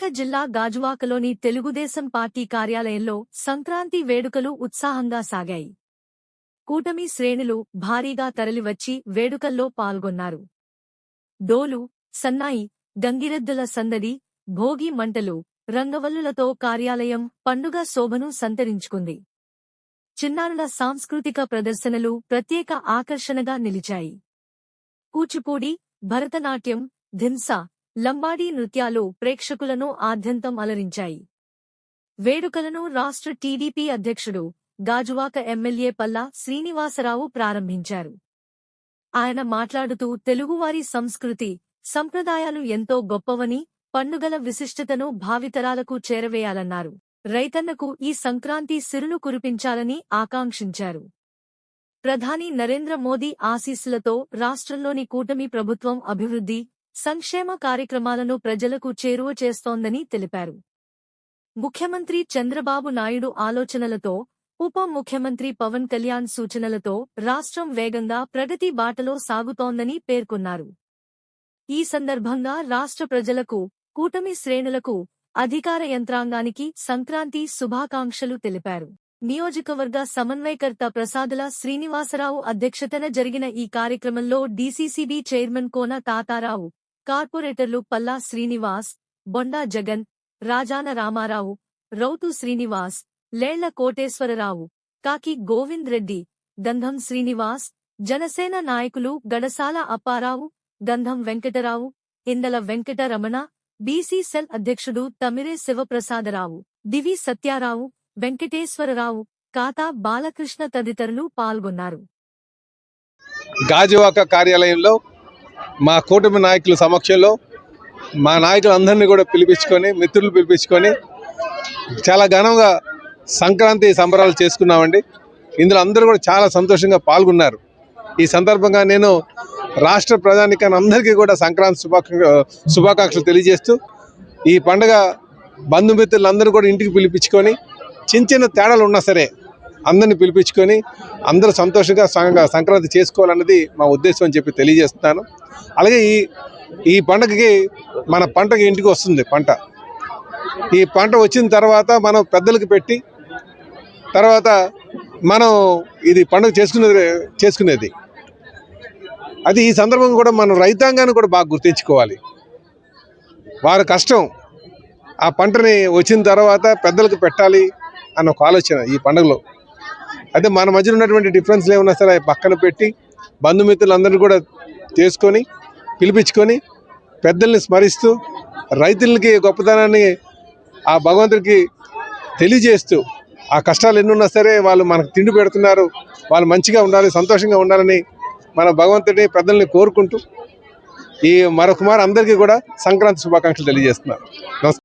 విశాఖ జిల్లా గాజువాకలోని తెలుగుదేశం పార్టీ కార్యాలయంలో సంక్రాంతి వేడుకలు ఉత్సాహంగా సాగాయి. కూటమి శ్రేణులు భారీగా తరలివచ్చి వేడుకల్లో పాల్గొన్నారు. డోలు, సన్నాయి, గంగిరెద్దుల సందడి, భోగి మంటలు, రంగవల్లులతో కార్యాలయం పండుగ శోభను సంతరించుకుంది. చిన్నారుల సాంస్కృతిక ప్రదర్శనలు ప్రత్యేక ఆకర్షణగా నిలిచాయి. కూచిపూడి, భరతనాట్యం, ధింసా, లంబాడీ నృత్యాలు ప్రేక్షకులను ఆద్యంతం అలరించాయి. వేడుకలను రాష్ట్ర టీడీపీ అధ్యక్షుడు, గాజువాక ఎమ్మెల్యే పల్లా శ్రీనివాసరావు ప్రారంభించారు. ఆయన మాట్లాడుతూ తెలుగువారి సంస్కృతి, సంప్రదాయాలు ఎంతో గొప్పవని, పండుగల విశిష్టతను భావితరాలకు చేరవేయాలన్నారు. రైతన్నకు ఈ సంక్రాంతి సిరులు కురిపించాలని ఆకాంక్షించారు. ప్రధాని నరేంద్ర మోదీ ఆశీస్సులతో రాష్ట్రంలోని కూటమి ప్రభుత్వం అభివృద్ధి, సంక్షేమ కార్యక్రమాలను ప్రజలకు చేరువ చేస్తోందని తెలిపారు. ముఖ్యమంత్రి చంద్రబాబు నాయుడు ఆలోచనలతో, ఉప ముఖ్యమంత్రి పవన్ కళ్యాణ్ సూచనలతో రాష్ట్రం వేగంగా ప్రగతి బాటలో సాగుతోందని పేర్కొన్నారు. ఈ సందర్భంగా రాష్ట్ర ప్రజలకు, కూటమి శ్రేణులకు, అధికార యంత్రాంగానికి సంక్రాంతి శుభాకాంక్షలు తెలిపారు. నియోజకవర్గ సమన్వయకర్త ప్రసాదుల శ్రీనివాసరావు అధ్యక్షతన జరిగిన ఈ కార్యక్రమంలో డీసీసీబీ చైర్మన్ కోన తాతారావు, కార్పొరేటర్లు పల్లా శ్రీనివాస్, బొండా జగన్, రాజాన రామారావు, రౌతు శ్రీనివాస్, లేళ్ల కోటేశ్వరరావు, కాకి గోవింద్ రెడ్డి, గంధం శ్రీనివాస్, జనసేన నాయకులు గడసాల అప్పారావు, గంధం వెంకటరావు, ఇందల వెంకటరమణ, బీసీ సెల్ అధ్యక్షుడు తమిరే శివప్రసాదరావు, దివి సత్యారావు, వెంకటేశ్వరరావు, కాతా బాలకృష్ణ తదితరులు పాల్గొన్నారు. గాజువాక కార్యాలయంలో మా కూటమి నాయకుల సమక్షంలో మా నాయకులందరినీ కూడా పిలిపించుకొని, మిత్రులు పిలిపించుకొని చాలా ఘనంగా సంక్రాంతి సంబరాలు చేసుకున్నామండి. ఇందులో అందరూ కూడా చాలా సంతోషంగా పాల్గొన్నారు. ఈ సందర్భంగా నేను రాష్ట్ర ప్రజానీకాన్ని అందరికీ కూడా సంక్రాంతి శుభాకాంక్షలు తెలియజేస్తూ, ఈ పండుగ బంధుమిత్రులందరూ కూడా ఇంటికి పిలిపించుకొని, చిన్న చిన్న తేడాలు ఉన్నా సరే అందరిని పిలిపించుకొని అందరూ సంతోషంగా సంక్రాంతి చేసుకోవాలన్నది మా ఉద్దేశం అని చెప్పి తెలియజేస్తున్నాను. అలాగే ఈ పండగకి మన పంటకి ఇంటికి వస్తుంది పంట. ఈ పంట వచ్చిన తర్వాత మనం పెద్దలకు పెట్టి తర్వాత మనం ఇది పండుగ చేసుకునేది అది. ఈ సందర్భంగా కూడా మనం రైతాంగాన్ని కూడా బాగా గుర్తించుకోవాలి. వారి కష్టం ఆ పంటని వచ్చిన తర్వాత పెద్దలకు పెట్టాలి అన్న ఒక ఆలోచన ఈ పండుగలో. అయితే మన మధ్యన ఉన్నటువంటి డిఫరెన్స్లు ఏమన్నా సరే పక్కన పెట్టి బంధుమిత్రులందరినీ కూడా చేసుకొని పిలిపించుకొని పెద్దల్ని స్మరిస్తూ రైతులకి గొప్పతనాన్ని ఆ భగవంతుడికి తెలియజేస్తూ, ఆ కష్టాలు ఎన్నున్నా సరే వాళ్ళు మనకు తిండి పెడుతున్నారు, వాళ్ళు మంచిగా ఉండాలి, సంతోషంగా ఉండాలని మన భగవంతుడిని పెద్దల్ని కోరుకుంటూ ఈ మరొక మారు అందరికీ కూడా సంక్రాంతి శుభాకాంక్షలు తెలియజేస్తున్నారు. నమస్కారం.